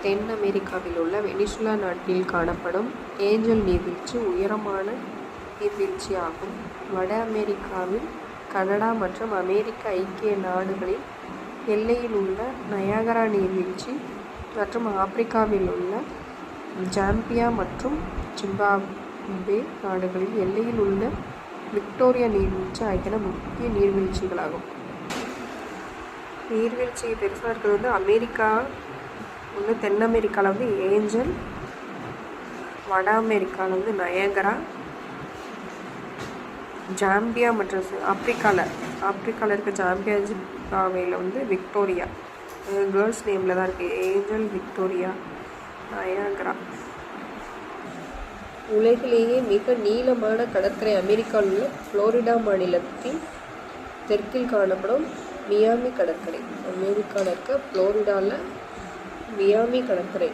தென் அமெரிக்காவில் உள்ள வெனிசுலா நாட்டில் காணப்படும் ஏஞ்சல் நீர்வீழ்ச்சி உயரமான நீர்வீழ்ச்சி ஆகும். வட அமெரிக்காவில் கனடா மற்றும் அமெரிக்க ஐக்கிய நாடுகளின் எல்லையில் உள்ள நயாகரா நீர்வீழ்ச்சி மற்றும் ஆப்பிரிக்காவில் உள்ள ஜாம்பியா மற்றும் ஜிம்பாப்வே நாடுகளின் எல்லையில் உள்ள விக்டோரியா நீர்வீழ்ச்சி ஆகியன முக்கிய நீர்வீழ்ச்சிகளாகும். நீர்வீழ்ச்சி பெருசாக இருக்கிறது அமெரிக்கா தென் அமெரிக்காவில் ஏஞ்சல், வட அமெரிக்காவில் நயாகரா, ஜாம்பியா மற்றும் ஆப்பிரிக்காவில் இருக்க ஜாம்பியா ஜிம்பாப்வேயில் விக்டோரியா. கேர்ள்ஸ் நேமில் தான் இருக்குது. Angel, Victoria, Niagara. உலகிலேயே மிக நீளமான கடற்கரை அமெரிக்காவில் உள்ள புளோரிடா மாநிலத்தின் தெற்கில் காணப்படும் மியாமி கடற்கரை. அமெரிக்காவில் இருக்க புளோரிடாவில் மியாமி கடற்கரை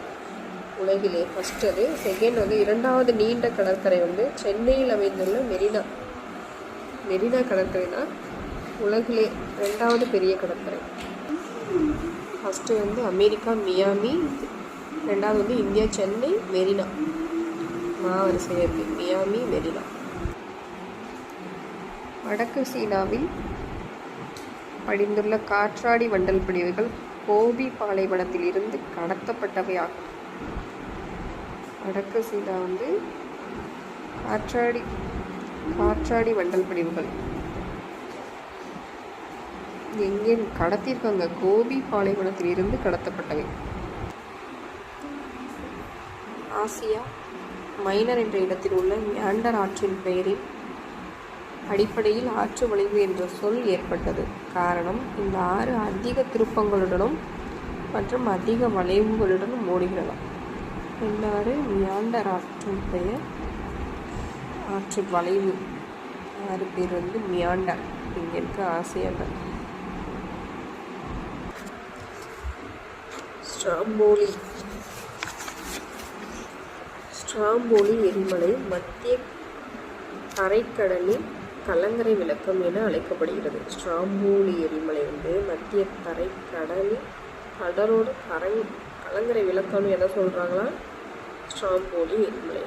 உலகிலே ஃபஸ்ட்டு. அது செகண்ட் இரண்டாவது நீண்ட கடற்கரை சென்னையில் அமைந்துள்ள மெரினா கடற்கரை தான் உலகிலே ரெண்டாவது பெரிய கடற்கரை. ஃபஸ்ட்டு அமெரிக்கா மியாமி, ரெண்டாவது இந்தியா சென்னை, மெரினா மாவரிசையாக இருக்குது. மியாமி, மெரினா. வடக்கு சீனாவில் படிந்துள்ள காற்றாடி வண்டல் படிவுகள் கோபி பாலைவனத்தில் இருந்து கடத்தப்பட்டவை ஆகும். வடக்கு சீனா காற்றாடி வண்டல் படிவுகள் எங்கே கடத்தியிருக்காங்க? கோபி பாலைவனத்தில் இருந்து கடத்தப்பட்டவை. ஆசியா மைனர் என்ற இடத்தில் உள்ள மியாண்டர் ஆற்றின் பெயரின் அடிப்படையில் ஆற்று வளைவு என்ற சொல் ஏற்பட்டது. காரணம், இந்த ஆறு அதிக திருப்பங்களுடனும் மற்றும் அதிக வளைவுகளுடனும் ஓடுகிறதாம். இந்த ஆறு மியாண்டர் ஆற்றின் பெயர், ஆற்று வளைவு ஆறு பேர் மியாண்டர். இங்கே இருக்க ஆசியாவில். ஸ்ட்ராம்போலி எரிமலை மத்திய தரைக்கடலின் கலங்கரை விளக்கம் என அழைக்கப்படுகிறது. ஸ்ட்ராம்போலி எரிமலை மத்திய தரைக்கடலின் கடலோடு கலங்கரை விளக்கம்னு எதை சொல்கிறாங்களா? ஸ்ட்ராம்போலி எரிமலை.